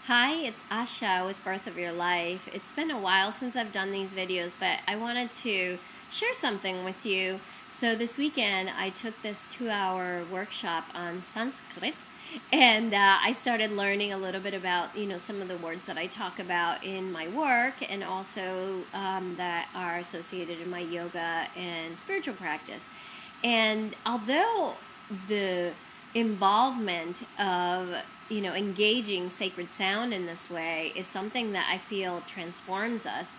Hi, it's Asha with Birth of Your Life. It's been a while since I've done these videos, but I wanted to share something with you. So this weekend I took this 2-hour workshop on Sanskrit, and I started learning a little bit about some of the words that I talk about in my work, and also that are associated in my yoga and spiritual practice. And although the involvement of engaging sacred sound in this way is something that I feel transforms us.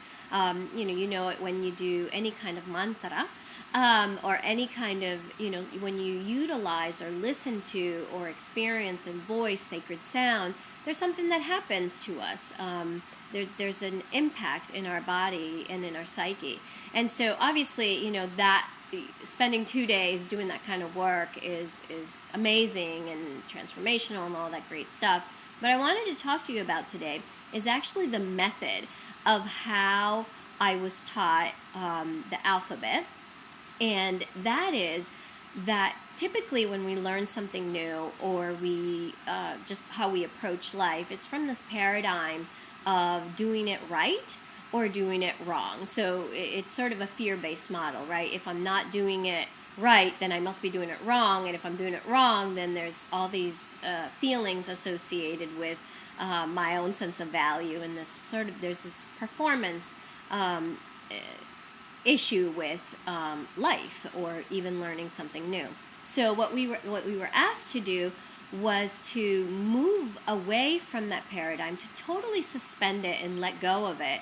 You know it when you do any kind of mantra, or any kind of, when you utilize or listen to or experience and voice sacred sound, there's something that happens to us. There's an impact in our body and in our psyche. And so obviously, that spending 2 days doing that kind of work is amazing and transformational and all that great stuff. What I wanted to talk to you about today is actually the method of how I was taught the alphabet. And that is that typically when we learn something new, or we just how we approach life, is from this paradigm of doing it right or doing it wrong. So it's sort of a fear-based model, right? If I'm not doing it right, then I must be doing it wrong. And if I'm doing it wrong, then there's all these feelings associated with my own sense of value, and there's this performance issue with life, or even learning something new. So what we were asked to do was to move away from that paradigm, to totally suspend it and let go of it,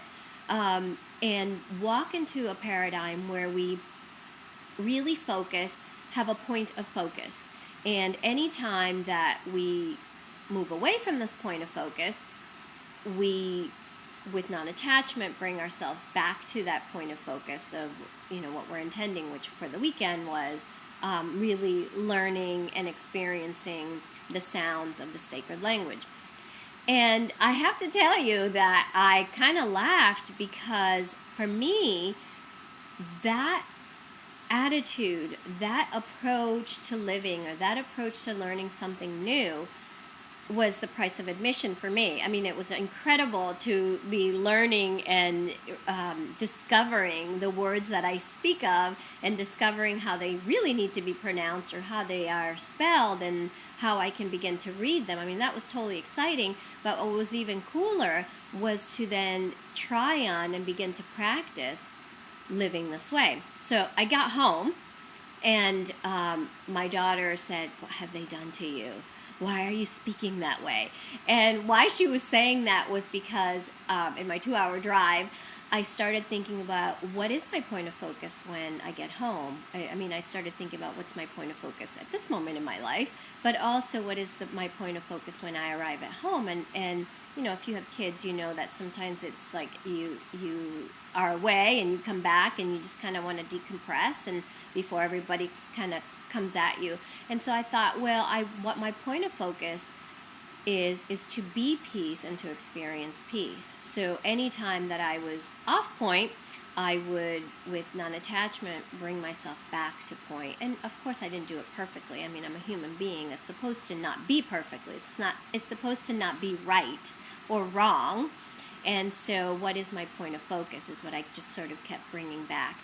and walk into a paradigm where we really focus, have a point of focus. And any time that we move away from this point of focus, we, with non-attachment, bring ourselves back to that point of focus of what we're intending, which for the weekend was really learning and experiencing the sounds of the sacred language. And I have to tell you that I kind of laughed, because for me, that attitude, that approach to living, or that approach to learning something new, was the price of admission for me. I mean, it was incredible to be learning and discovering the words that I speak of, and discovering how they really need to be pronounced, or how they are spelled, and how I can begin to read them. I mean, that was totally exciting. But what was even cooler was to then try on and begin to practice living this way. So I got home, and my daughter said, "What have they done to you? Why are you speaking that way?" And why she was saying that was because in my 2-hour drive, I started thinking about, what is my point of focus when I get home? I started thinking about, what's my point of focus at this moment in my life, but also what is my point of focus when I arrive at home? And if you have kids, you know that sometimes it's like you are away and you come back and you just kind of want to decompress, and before everybody kind of comes at you. And so I thought, what my point of focus is to be peace and to experience peace. So anytime that I was off point, I would, with non-attachment, bring myself back to point. And of course I didn't do it perfectly. I mean, I'm a human being that's supposed to not be perfectly. It's supposed to not be right or wrong. And so what is my point of focus is what I just sort of kept bringing back.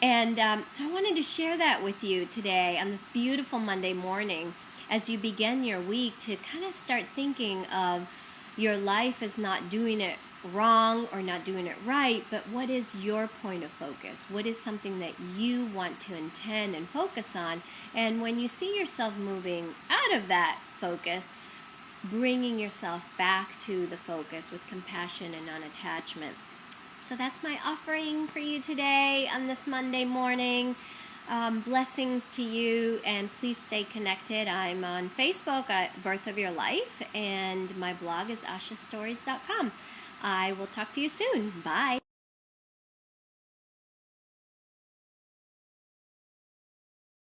And so I wanted to share that with you today on this beautiful Monday morning, as you begin your week, to kind of start thinking of your life as not doing it wrong or not doing it right, but what is your point of focus? What is something that you want to intend and focus on? And when you see yourself moving out of that focus, bringing yourself back to the focus with compassion and non-attachment. So that's my offering for you today on this Monday morning. Blessings to you, and please stay connected. I'm on Facebook at Birth of Your Life, and my blog is ashastories.com. I will talk to you soon. Bye.